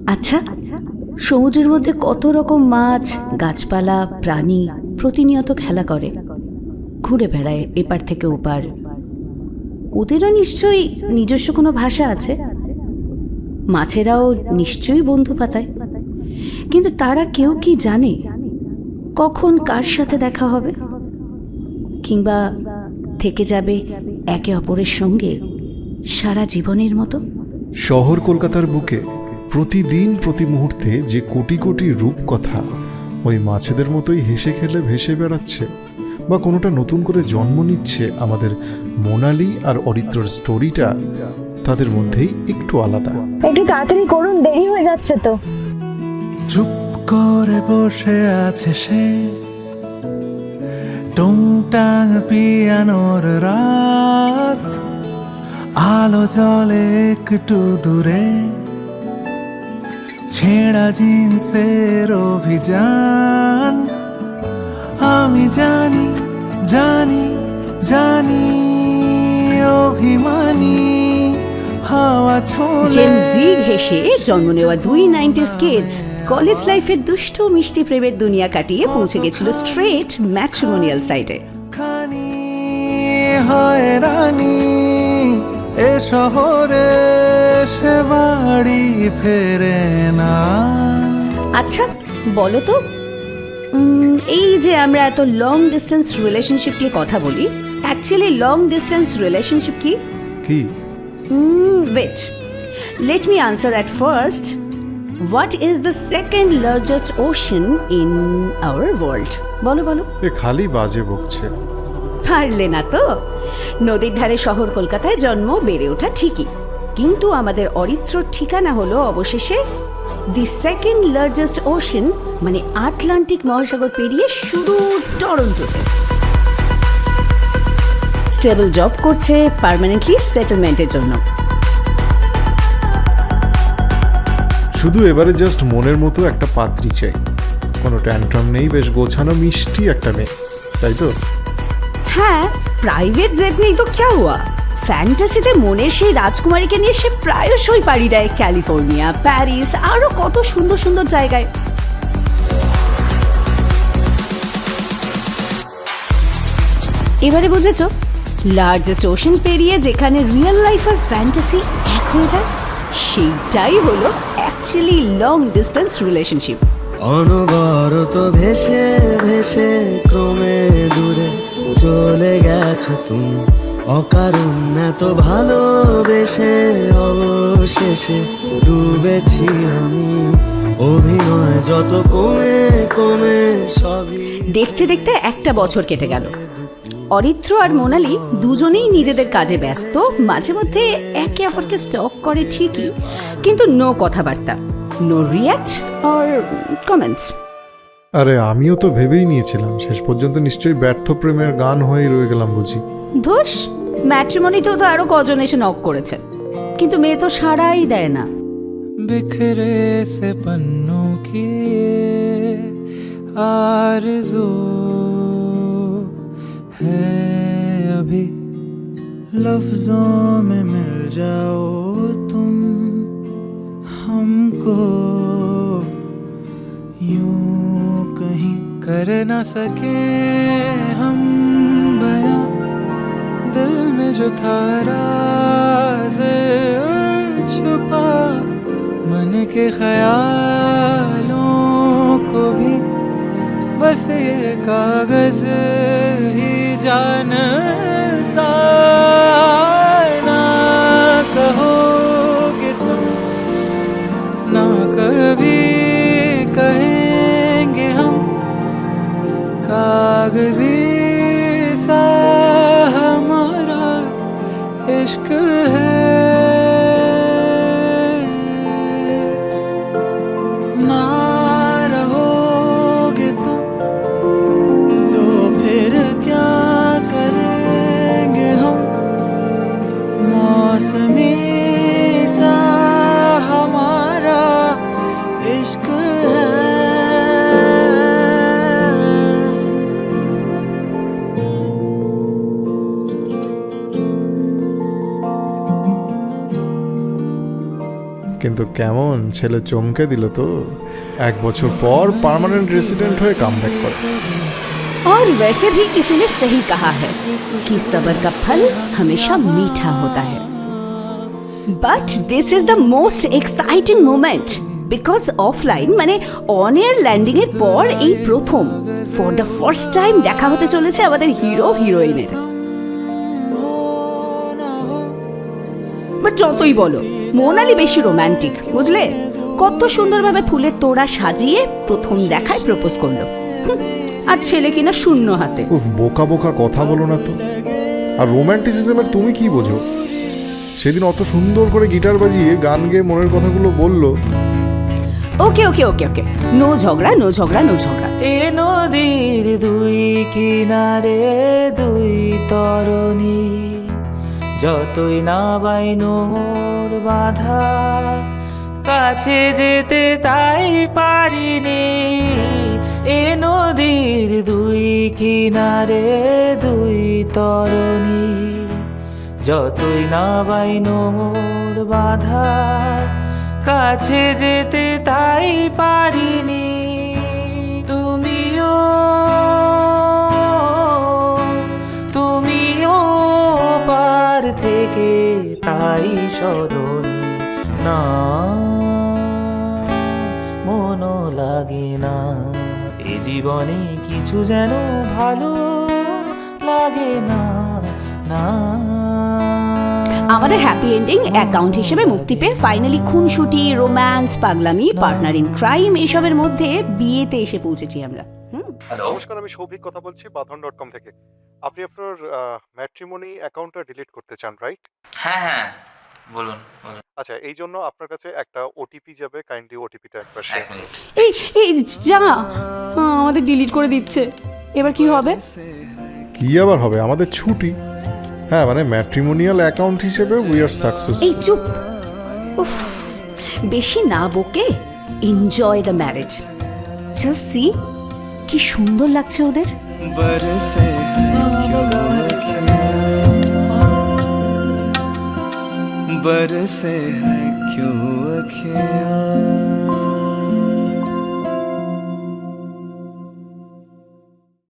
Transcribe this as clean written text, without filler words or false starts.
আচ্ছা, সমুদ্রের মধ্যে কত রকম মাছ, গাছপালা, প্রাণী প্রতিনিয়ত খেলা করে, ঘুরে বেড়ায় এপার থেকে ওপার। ওদেরও নিশ্চয়ই নিজস্ব কোনো ভাষা আছে। মাছেরাও নিশ্চয়ই বন্ধু পাতায়। কিন্তু তারা কেউ কি জানে কখন কার সাথে দেখা হবে, কিংবা থেকে যাবে একে অপরের সঙ্গে সারা জীবনের মতো? শহর কলকাতার বুকে প্রতিদিন প্রতি মুহূর্তে যে কোটি কোটি রূপকথা ওই মাছেদের মতোই হেসে খেলে ভেসে বেড়াচ্ছে, বা কোনোটা নতুন করে জন্ম নিচ্ছে, আমাদের মোনালি আর অরিত্রর স্টোরিটা তাদের মধ্যেই একটু আলাদা। একটু তাড়াতাড়ি করুন, দেরি হয়ে যাচ্ছে তো। চুপ করে বসে আছে সে, টুংটাং পিয়ানোর রাত, আলো জলে একটু দূরে, ছেঁড়া জিন্সের অভিযান। আমি জানি জানি জানি অভিমানী হাওয়া ছোঁলে। জেন জি ঘেঁষে জন্ম নেওয়া দুই 90s কিডস কলেজ লাইফের দুষ্ট মিষ্টি প্রেমের দুনিয়া কাটিয়ে পৌঁছে গেছিল স্ট্রেট ম্যাট্রিমোনিয়াল সাইটে। খানি হয় রানী এ শহরে, সে বাড়ি ফেরে না। আচ্ছা বলো তো, এই যে আমরা এত লং ডিস্টেন্স রিলেশনশিপ নিয়ে কথা বলি, অ্যাকচুয়ালি লং ডিস্টেন্স রিলেশনশিপ কি? কি? Wait, let me answer at first. What is the second largest ocean in our world? বলো বলো। এ খালি বাজে বকছে। পারলে না তো? নদীর ধারে শহর কলকাতায় জন্ম, বেড়ে ওঠা ঠিকই, কিন্তু আমাদের অরিত্রর ঠিকানা হলো অবশেষে দি সেকেন্ড লার্জেস্ট ওশান, মানে আটলান্টিক মহাসাগর পেরিয়ে শুধু টরন্টোতে। স্টেবল জব করছে, পার্মানেন্টলি সেটেলমেন্টের জন্য। শুধু এবারে জাস্ট মনের মতো একটা পাত্রী চাই, কোনো ট্যান্ট্রাম নেই, বেশ গোছানো মিষ্টি একটা মেয়ে, তাই তো? হ্যাঁ, প্রাইভেট জেট নেই তো ক্যা হুয়া। ফ্যান্টাসিতে মনের সেই রাজকুমারীকে নিয়ে সে প্রায়শই পাড়ি দেয় ক্যালিফোর্নিয়া, প্যারিস, আরো কত সুন্দর সুন্দর জায়গায়। এবারে বুঝেছো, লার্জেস্ট ওশান পেরিয়ে যেখানে রিয়েল লাইফ আর ফ্যান্টাসি এক হয়ে যায়, সেইটাই হলো অ্যাকচুয়ালি লং ডিস্টেন্স রিলেশনশিপ। অনবরত ভেসে ভেসে ক্রমে দূরে চলে গেছো তুমি, অকারণ এত ভালোবেসে অবশেষে ডুবেছি আমি। অভিনয় যত কমে কমে সবই। দেখতে দেখতে একটা বছর কেটে গেল। অরিত্র আর মোনালি দুজনেই নিজেদের কাজে ব্যস্ত, মাঝে মধ্যে একে অপরকে স্টক করে ঠিকই, কিন্তু নো কথাবার্তা, নো রিয়াক্ট অর কমেন্টস। আরে আমিও তো ভেবেই নিয়েছিলাম শেষ পর্যন্ত নিশ্চয়ই ব্যর্থ প্রেমের গান হয়ে রয়ে গেলাম বুঝি। ধুস, ম্যাট্রিমনিতেও তো আরো কজন এসে নক করেছে, কিন্তু মেয়ে তো সাড়াই দেয় না। बिखरे से पन्नों की आरज़ू है अभी, लफ्जों में मिल जाओ तुम हमको, यूं कहीं कर ना सके हम बयां, दिल में जो था राज़ छुपा, मन के ख्यालों को भी बस ये कागज ही जानता। ना कहोगे तुम, ना कभी कहेंगे हम, कागजी सा हमारा इश्क है। কিন্তু কেমন ছেলে চমকে দিল তো, 1 বছর পর পার্মানেন্ট রেসিডেন্ট হয়ে কামব্যাক করে। और वैसे भी किसी ने सही कहा है कि सब्र का फल हमेशा मीठा होता है। But this is the most exciting moment because offline মানে অন এয়ার ল্যান্ডিং এর পর এই প্রথম ফর দ্য ফার্স্ট টাইম দেখা হতে চলেছে আমাদের হিরো হিরোইনের। বাট যতই বলো মোনালি বেশি রোমান্টিক, বুঝলে? কত সুন্দরভাবে ফুলের তোড়া সাজিয়ে প্রথম দেখায় প্রপোজ করলো, আর ছেলে কিনা শূন্য হাতে। উফ, বোকা বোকা কথা বলো না তো। আর রোম্যান্টিসিজমের তুমি কি বোঝো? সেদিন অত সুন্দর করে গিটার বাজিয়ে গান গেয়ে মনের কথাগুলো বললো। ওকে ওকে ওকে ওকে, নো ঝগড়া নো ঝগড়া নো ঝগড়া। এ নদীর দুই কিনারে দুই তরণী, যতই না বাইনো মোর বাধা, কাছে যেতে তাই পারিনি। এ নদীর দুই কিনারে দুই তরণী, যতই না বাইনো মোর বাধা, কাছে যেতে তাই পারিনি। তুমিও পার থেকে তাই স্মরণী না, মনও লাগে না। এ জীবনে কিছু যেন ভালো লাগে না, না। আমাদের হ্যাপি এন্ডিং অ্যাকাউন্ট হিসেবে মুক্তি পেয়ে ফাইনালি খুনসুটি, রোম্যান্স, পাগলামি, পার্টনার ইন ক্রাইম এসবের মধ্যে বিয়েতে এসে পৌঁছেছি আমরা। নমস্কার, আমি সৌভিক কথা বলছি বাঁধন.com থেকে। আপনি আপনার ম্যাট্রিমনি অ্যাকাউন্টটা ডিলিট করতে চান, রাইট? হ্যাঁ হ্যাঁ, বলুন বলুন। আচ্ছা, এই জন্য আপনার কাছে একটা ওটিপি যাবে, কাইন্ডলি ওটিপিটা একবার এক শেয়ার। মিনিট। এই এই যা, আমাদের ডিলিট করে দিচ্ছে, এবার কি হবে? কি আবার হবে, আমাদের ছুটি। হ্যাঁ, মানে ম্যাট্রিমোনিয়াল অ্যাকাউন্ট হিসেবে উই আর সাকসেস। এই চুপ, উফ, বেশি না বকে enjoy the marriage. Just see কি সুন্দর লাগছে ওদের। बरसे बरसे है क्यों अखियाँ